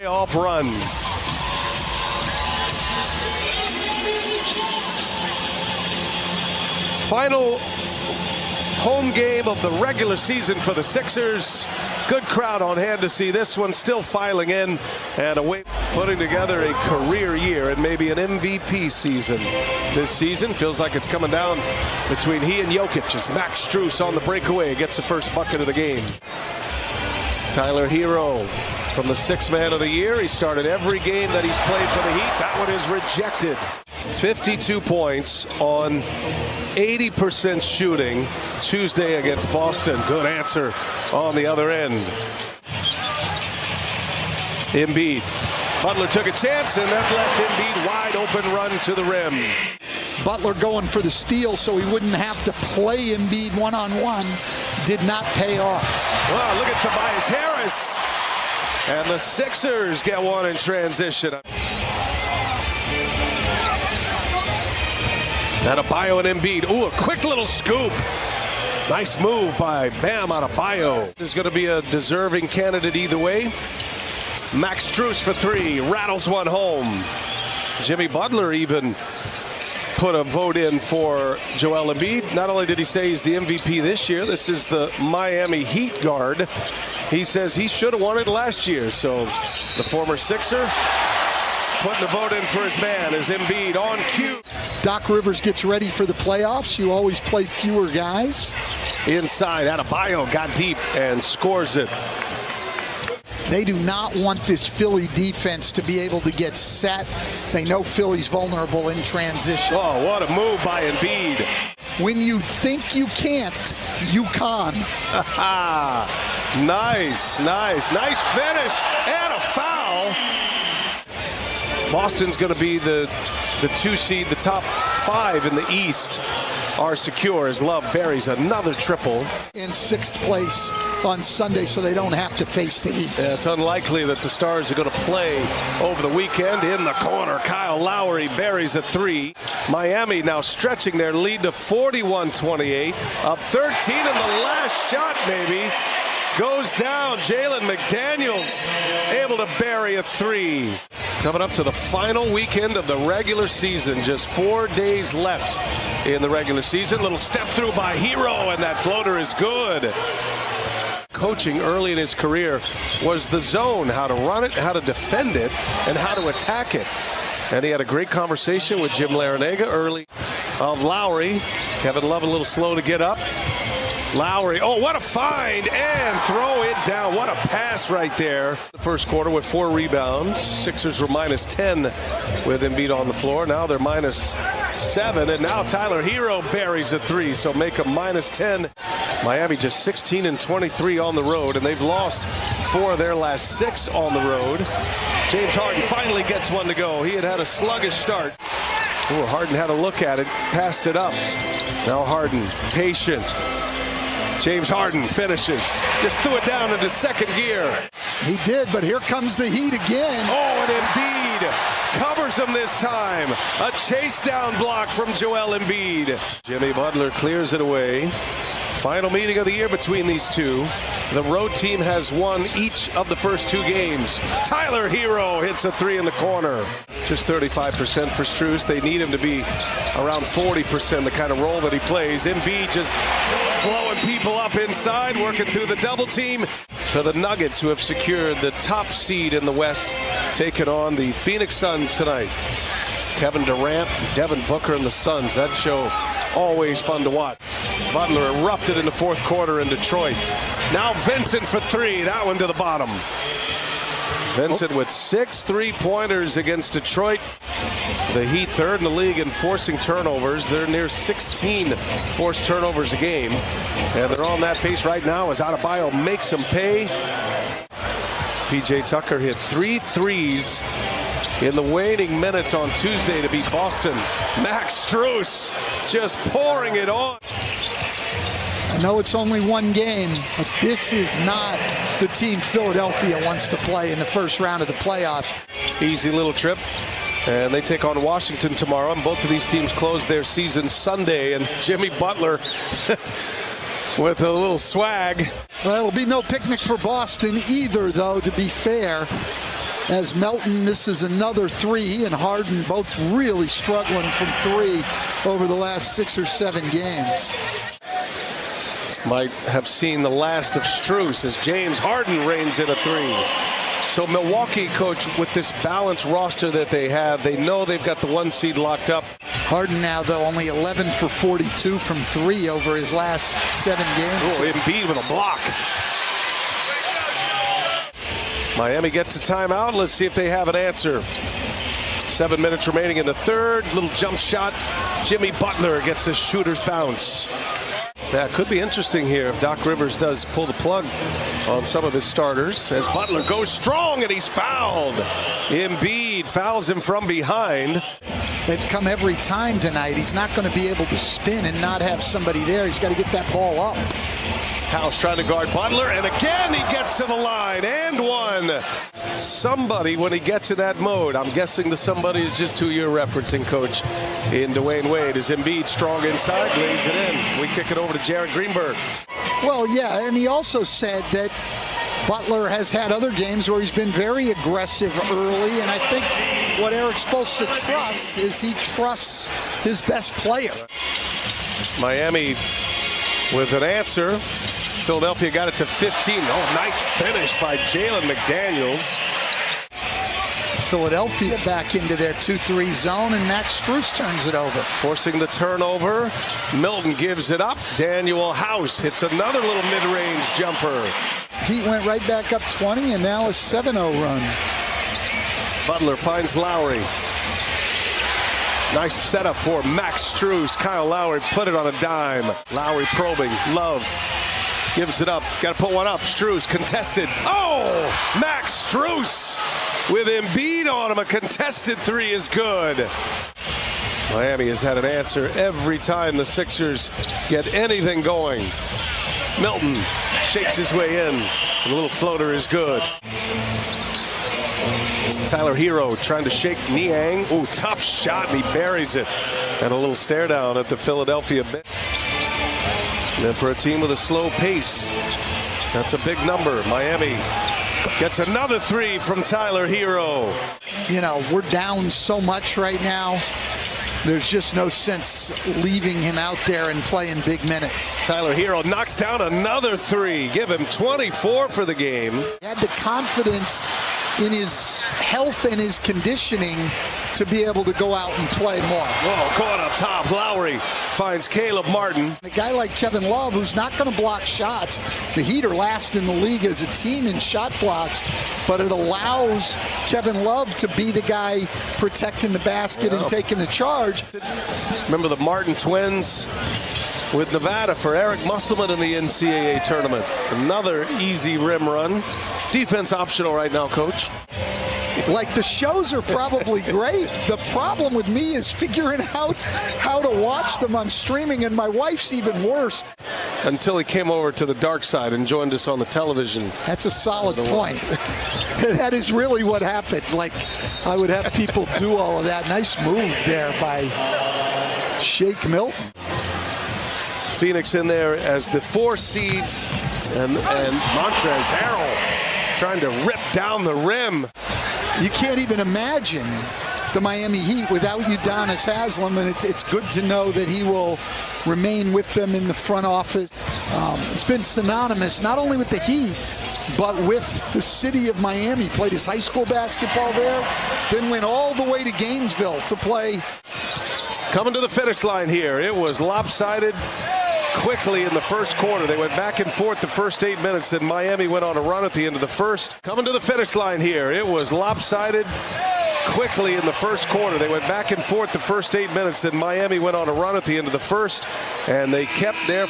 Off run. Final home game of the regular season for the Sixers. Good crowd on hand to see this one, still filing in and away, putting together a career year and maybe an MVP season. This season feels like it's coming down between he and Jokic as Max Strus on the breakaway gets the first bucket of the game. Tyler Hero from the sixth man of the year. He started every game that he's played for the Heat. That one is rejected. 52 points on 80% shooting Tuesday against Boston. Good answer on the other end. Embiid. Butler took a chance and that left Embiid wide open run to the rim. Butler going for the steal so he wouldn't have to play Embiid one-on-one. Did not pay off. Wow, look at Tobias Harris. And the Sixers get one in transition. Adebayo and Embiid. Ooh, a quick little scoop. Nice move by Bam Adebayo. There's going to be a deserving candidate either way. Max Strus for three. Rattles one home. Jimmy Butler even put a vote in for Joel Embiid. Not only did he say he's the MVP this year, this is the Miami Heat guard. He says he should have won it last year. So the former Sixer putting the vote in for his man is Embiid on cue. Doc Rivers gets ready for the playoffs. You always play fewer guys. Inside, Adebayo got deep and scores it. They do not want this Philly defense to be able to get set. They know Philly's vulnerable in transition. Oh, what a move by Embiid. When you think you can't, you can. Nice finish and a foul. Boston's going to be the 2 seed. The top 5 in the East are secure as Love buries another triple. In 6th place on Sunday, so they don't have to face the Heat. Yeah, it's unlikely that the Stars are going to play over the weekend. In the corner, Kyle Lowry buries a 3. Miami now stretching their lead to 41-28. Up 13, and the last shot maybe goes down. Jalen McDaniels able to bury a 3. Coming up to the final weekend of the regular season. Just 4 days left in the regular season. Little step through by Hero, and that floater is good. Coaching early in his career was the zone, how to run it, how to defend it, and how to attack it. And he had a great conversation with Jim Larinaga early of Lowry. Kevin Love a little slow to get up. Lowry, oh, what a find, and throw it down. What a pass right there. The first quarter with 4 rebounds. Sixers were -10 with Embiid on the floor. Now they're -7, and now Tyler Hero buries a 3, so make them -10. Miami just 16-23 on the road, and they've lost 4 of their last 6 on the road. James Harden finally gets one to go. He had a sluggish start. Ooh, Harden had a look at it, passed it up. Now Harden, patient. James Harden finishes. Just threw it down into second gear. He did, but here comes the Heat again. Oh, and Embiid covers him this time. A chase down block from Joel Embiid. Jimmy Butler clears it away. Final meeting of the year between these two. The road team has won each of the first 2 games. Tyler Hero hits a 3 in the corner. Just 35% for Strus. They need him to be around 40%, the kind of role that he plays. Embiid just blowing people up inside, working through the double team. For the Nuggets, who have secured the top seed in the West, taking on the Phoenix Suns tonight. Kevin Durant, Devin Booker, and the Suns. That show always fun to watch. Butler erupted in the fourth quarter in Detroit. Now Vincent for 3. That one to the bottom. Vincent with 6 3-pointers against Detroit. The Heat third in the league in forcing turnovers. They're near 16 forced turnovers a game. And they're on that pace right now as Adebayo makes them pay. P.J. Tucker hit 3 threes in the waning minutes on Tuesday to beat Boston. Max Strus just pouring it on. I know it's only 1 game, but this is not the team Philadelphia wants to play in the first round of the playoffs. Easy little trip. And they take on Washington tomorrow. And both of these teams close their season Sunday. And Jimmy Butler with a little swag. Well, it'll be no picnic for Boston either, though, to be fair. as Melton misses another three. He and Harden both really struggling from three over the last 6 or 7 games. Might have seen the last of Strus as James Harden reigns in a three. So Milwaukee, coach, with this balanced roster that they have, they know they've got the 1 seed locked up. Harden now, though, only 11 for 42 from three over his last 7 games. Oh, Embiid with a block. Miami gets a timeout. Let's see if they have an answer. 7 minutes remaining in the third. Little jump shot. Jimmy Butler gets a shooter's bounce. That could be interesting here if Doc Rivers does pull the plug on some of his starters as Butler goes strong and he's fouled. Embiid fouls him from behind. They've come every time tonight. He's not going to be able to spin and not have somebody there. He's got to get that ball up. House trying to guard Butler, and again he gets to the line, and one. Somebody, when he gets in that mode, I'm guessing the somebody is just who you're referencing, Coach, in Dwayne Wade. Is Embiid strong inside, lays it in. We kick it over to Jared Greenberg. Well, yeah, and he also said that Butler has had other games where he's been very aggressive early, and I think what Eric's supposed to trust is he trusts his best player. Miami with an answer. Philadelphia got it to 15. Oh, nice finish by Jalen McDaniels. Philadelphia back into their 2-3 zone, and Max Strus turns it over. Forcing the turnover. Milton gives it up. Daniel House hits another little mid-range jumper. He went right back up 20, and now a 7-0 run. Butler finds Lowry. Nice setup for Max Strus. Kyle Lowry put it on a dime. Lowry probing. Love gives it up. Got to put one up. Strus contested. Oh, Max Strus with Embiid on him. A contested three is good. Miami has had an answer every time the Sixers get anything going. Milton shakes his way in. The little floater is good. Tyler Hero trying to shake Niang. Ooh, tough shot, and he buries it. And a little stare down at the Philadelphia bench. And for a team with a slow pace, that's a big number. Miami gets another three from Tyler Hero. You know, we're down so much right now. There's just no sense leaving him out there and playing big minutes. Tyler Hero knocks down another three. Give him 24 for the game. He had the confidence in his health and his conditioning to be able to go out and play more. Whoa, going up top. Lowry finds Caleb Martin. A guy like Kevin Love, who's not going to block shots. The Heat are last in the league as a team in shot blocks, but it allows Kevin Love to be the guy protecting the basket and taking the charge. Remember the Martin twins with Nevada for Eric Musselman in the NCAA tournament. Another easy rim run. Defense optional right now, Coach. Like, the shows are probably great. The problem with me is figuring out how to watch them on streaming, and my wife's even worse. Until he came over to the dark side and joined us on the television. That's a solid point. That is really what happened. Like, I would have people do all of that. Nice move there by Shake Milton. Phoenix in there as the 4 seed, and Montrezl Harrell trying to rip down the rim. You can't even imagine the Miami Heat without Udonis Haslem, and it's good to know that he will remain with them in the front office. It's been synonymous not only with the Heat, but with the city of Miami. Played his high school basketball there, then went all the way to Gainesville to play. Coming to the finish line here. It was lopsided quickly in the first quarter. They went back and forth the first 8 minutes, then Miami went on a run at the end of the first. Coming to the finish line here. It was lopsided quickly in the first quarter. They went back and forth the first 8 minutes, then Miami went on a run at the end of the first, and they kept their